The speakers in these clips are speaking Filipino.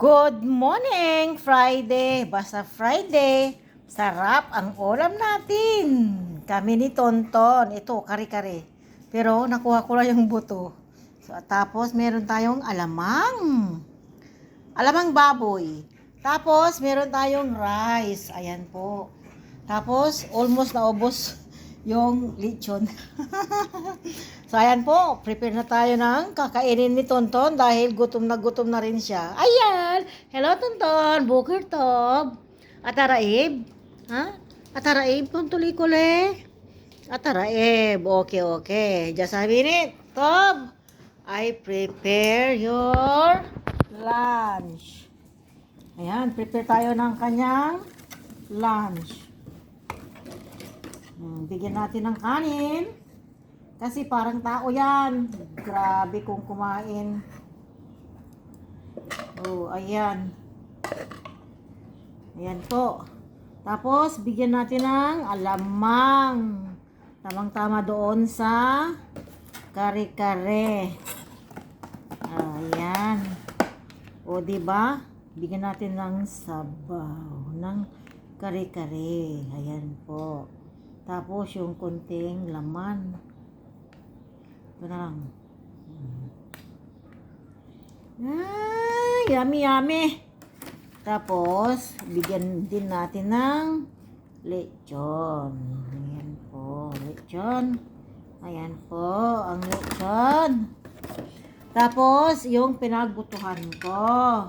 Good morning, Friday. Basta Friday, sarap ang ulam natin. Kami ni Tonton. Ito, kare-kare. Pero nakuha ko lang yung buto. So, tapos meron tayong alamang. Alamang baboy. Tapos meron tayong rice. Ayan po. Tapos almost naubos yung lechon. So ayan po, prepare na tayo ng kakainin ni Tonton dahil gutom na rin siya. Ayan! Hello Tonton! Booker Tob! Ataraib? Ha? Ataraib? Tuntulikule? Ataraib. Okay, okay. Just a minute. Tob! I prepare your lunch. Ayan, prepare tayo ng kanyang lunch. Bigyan natin ng kanin. Kasi parang tao yan. Grabe kung kumain. Oh, ayan. Ayan po. Tapos, bigyan natin ng alamang. Tamang-tama doon sa kare-kare. Ayan. O, diba? Bigyan natin ng sabaw. Ng kare-kare. Ayan po. Tapos, yung konting laman. Ito na lang. Yummy, yummy. Tapos, bigyan din natin ng lechon. Ayan po, lechon. Ayan po, ang lechon. Tapos, yung pinagbutuhan ko.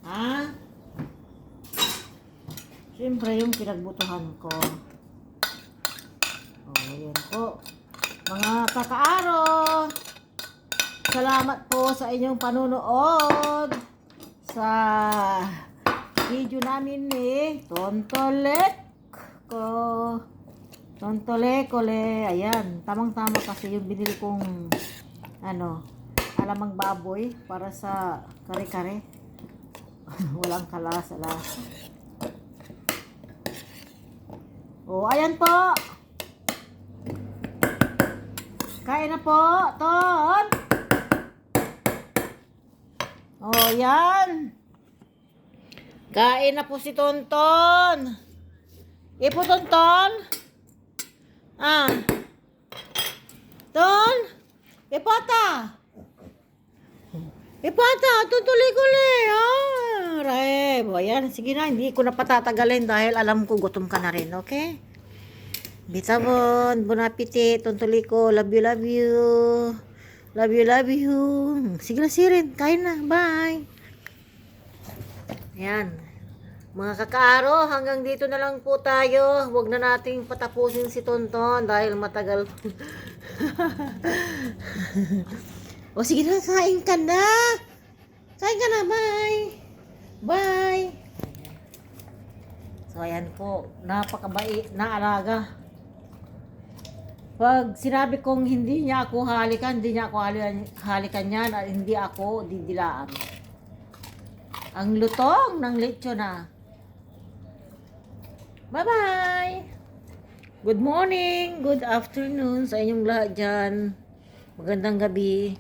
Ha? Siyempre, yung pinagbutuhan ko. Ayan po. Mga kakaaro, salamat po sa inyong panunood sa video namin ni Tontolekole. Ayan, tamang-tama kasi yung binili kong alamang baboy para sa kare-kare. Walang kalasa-lasa. Oh, ayan po. Kain na po, Ton. Oh, yan. Kain na po si Tonton. Ipo, Tonton. Ton. Ipata. Ipata, tutuloy-kuloy. Raib. Ayan, sige na. Hindi ko na patatagalin dahil alam ko gutom ka na rin, okay? Bitabon, bon appetit, Tontoliko, love you, love you. Love you, love you. Sige na, Sirin, kain na, bye. Ayan, mga kakaaro, hanggang dito na lang po tayo. Huwag na nating patapusin si Tonton dahil matagal. O sige na, kain ka na. Kain ka na, bye. Bye. So, ayan po, napakabait na alaga. Pag sinabi kong hindi niya ako halikan, hindi niya ako halikan yan at hindi ako didilaan. Ang lutong ng lechon na. Bye-bye! Good morning, good afternoon sa inyong lahat dyan. Magandang gabi.